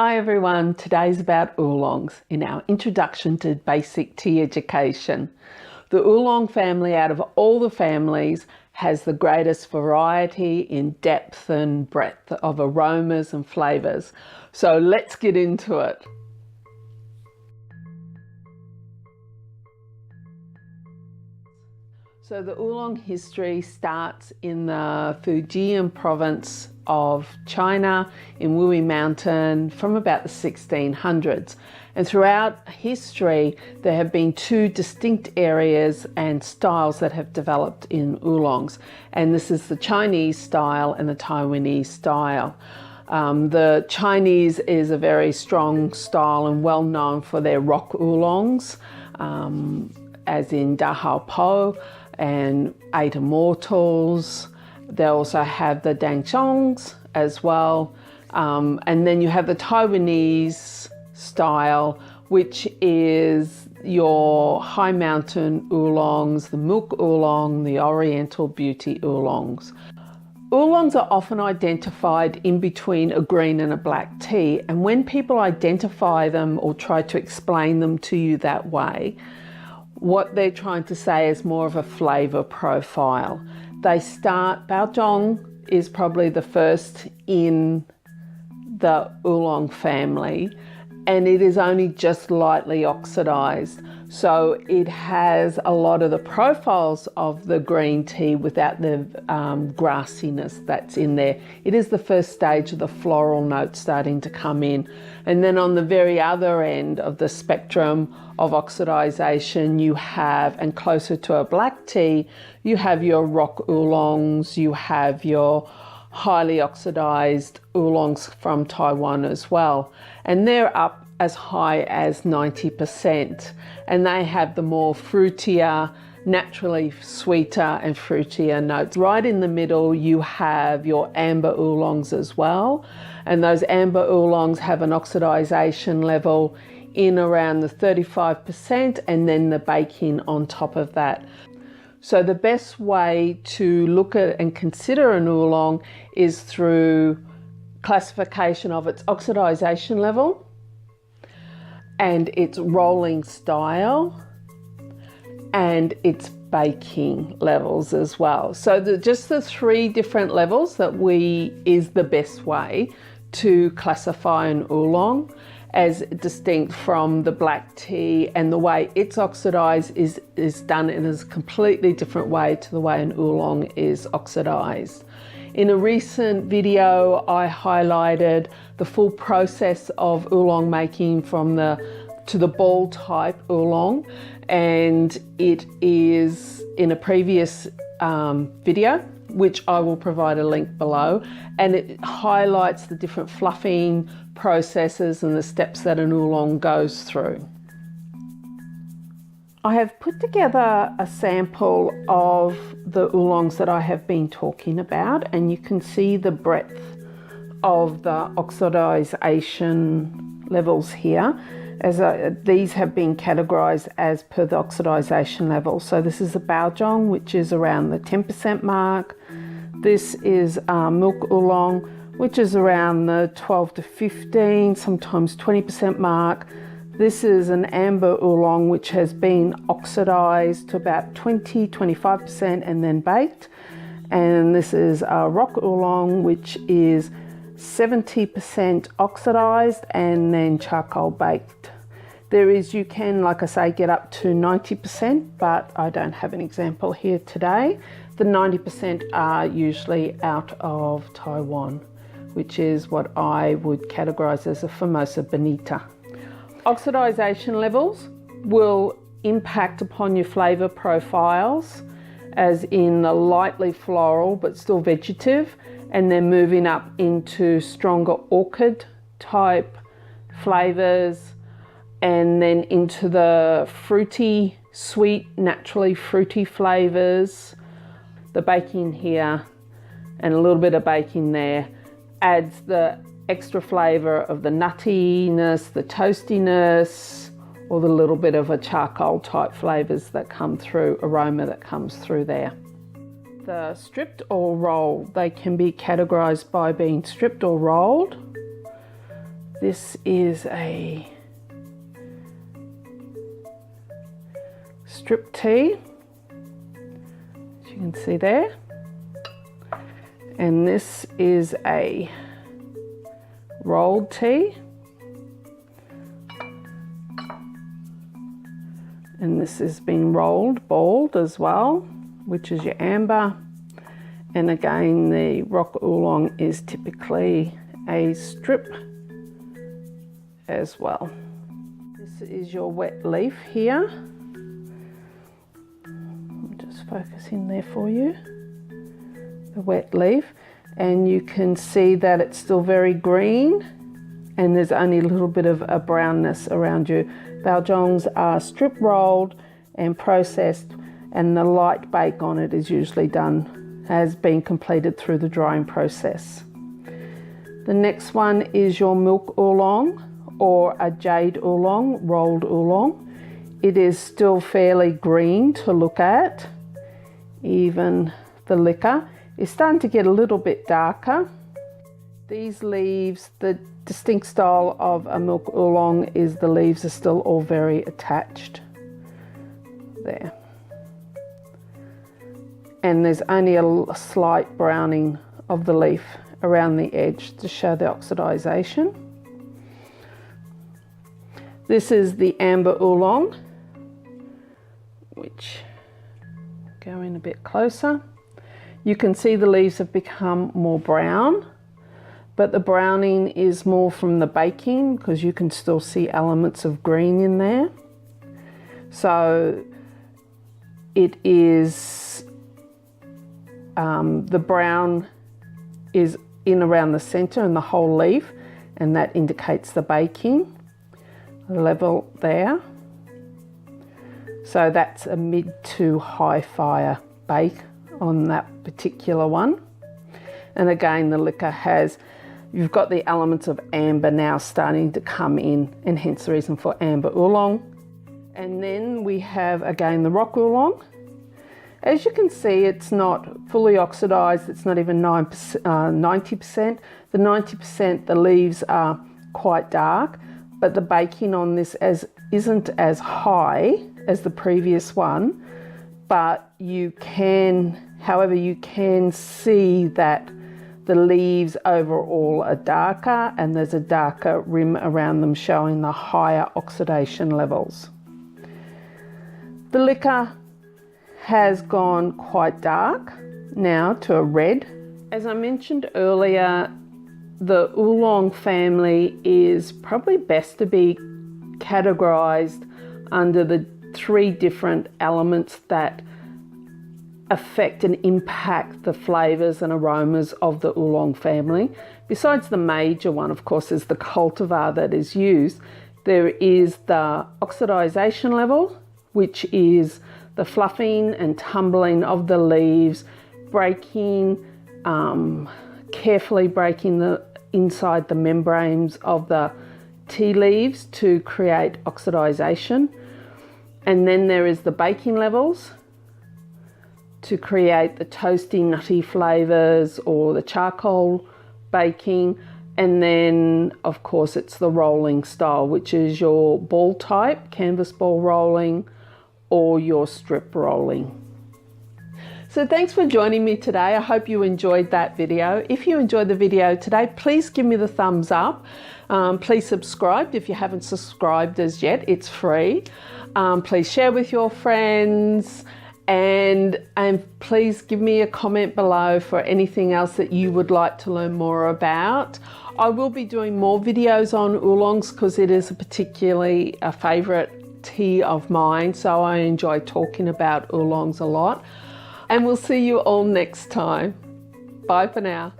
Hi everyone, today's about oolongs in our introduction to basic tea education. The oolong family out of all the families has the greatest variety in depth and breadth of aromas and flavours. So let's get into it. So the oolong history starts in the Fujian province of China in Wui Mountain from about the 1600s. And throughout history, there have been two distinct areas and styles that have developed in oolongs. And this is the Chinese style and the Taiwanese style. The Chinese is a very strong style and well known for their rock oolongs, as in Da Hao Po and Eight Immortals. They also have the Dangzhongs as well. And then you have the Taiwanese style, which is your high mountain oolongs, the milk oolong, the oriental beauty oolongs. Oolongs are often identified in between a green and a black tea. And when people identify them or try to explain them to you that way, what they're trying to say is more of a flavour profile. They start, Baozhong is probably the first in the oolong family, and it is only just lightly oxidised. So it has a lot of the profiles of the green tea without the grassiness that's in there. It is the first stage of the floral notes starting to come in. And then on the very other end of the spectrum of oxidisation, you have, and closer to a black tea, you have your rock oolongs, you have your highly oxidised oolongs from Taiwan as well. And they're up as high as 90%. And they have the more fruitier, naturally sweeter and fruitier notes. Right in the middle, you have your amber oolongs as well. And those amber oolongs have an oxidisation level in around the 35%, and then the baking on top of that. So the best way to look at and consider an oolong is through classification of its oxidisation level and its rolling style and its baking levels as well. So just the three different levels that is the best way to classify an oolong, as distinct from the black tea, and the way it's oxidised is done in a completely different way to the way an oolong is oxidised. In a recent video, I highlighted the full process of oolong making to the ball type oolong, and it is in a previous video, which I will provide a link below, and it highlights the different fluffing processes and the steps that an oolong goes through. I have put together a sample of the oolongs that I have been talking about, and you can see the breadth of the oxidisation levels here, as these have been categorised as per the oxidisation level. So this is a Baozhong, which is around the 10% mark. This is milk oolong, which is around the 12 to 15, sometimes 20% mark. This is an amber oolong, which has been oxidised to about 20-25% and then baked. And this is a rock oolong, which is 70% oxidised and then charcoal baked. You can, like I say, get up to 90%, but I don't have an example here today. The 90% are usually out of Taiwan, which is what I would categorise as a Formosa Bonita. Oxidisation levels will impact upon your flavour profiles, as in the lightly floral but still vegetative, and then moving up into stronger orchid type flavours, and then into the fruity, sweet, naturally fruity flavours. The baking here and a little bit of baking there adds the extra flavour of the nuttiness, the toastiness, or the little bit of a charcoal type flavours that come through, aroma that comes through there. The stripped or rolled, they can be categorised by being stripped or rolled. This is a strip tea, as you can see there. And this is a rolled tea. And this is being rolled, balled as well, which is your amber. And again, the rock oolong is typically a strip as well. This is your wet leaf here. I'll just focus in there for you. The wet leaf. And you can see that it's still very green and there's only a little bit of a brownness around you. Baljongs are strip rolled and processed, and the light bake on it is usually done, has been completed through the drying process. The next one is your milk oolong, or a jade oolong, rolled oolong. It is still fairly green to look at. Even the liquor is starting to get a little bit darker. These leaves, the distinct style of a milk oolong is the leaves are still all very attached. There. And there's only a slight browning of the leaf around the edge to show the oxidization. This is the amber oolong, which go in a bit closer. You can see the leaves have become more brown, but the browning is more from the baking because you can still see elements of green in there. So it is, the brown is in around the center and the whole leaf, and that indicates the baking level there. So that's a mid to high fire bake on that particular one. And again, the liquor has, you've got the elements of amber now starting to come in, and hence the reason for amber oolong. And then we have again the rock oolong. As you can see, it's not fully oxidized, it's not even 90%. The 90%, the leaves are quite dark, but the baking on this isn't as high as the previous one, but you can, however, you can see that the leaves overall are darker and there's a darker rim around them showing the higher oxidation levels. The liquor has gone quite dark now to a red. As I mentioned earlier, the oolong family is probably best to be categorized under the three different elements that affect and impact the flavors and aromas of the oolong family. Besides the major one, of course, is the cultivar that is used. There is the oxidization level, which is the fluffing and tumbling of the leaves, breaking, carefully breaking the inside the membranes of the tea leaves to create oxidization. And then there is the baking levels to create the toasty, nutty flavors or the charcoal baking. And then, of course, it's the rolling style, which is your ball type, canvas ball rolling, or your strip rolling. So thanks for joining me today. I hope you enjoyed that video. If you enjoyed the video today, please give me the thumbs up. Please subscribe if you haven't subscribed as yet. It's free. Please share with your friends, and please give me a comment below for anything else that you would like to learn more about. I will be doing more videos on oolongs because it is particularly a favourite tea of mine, so I enjoy talking about oolongs a lot. And we'll see you all next time. Bye for now.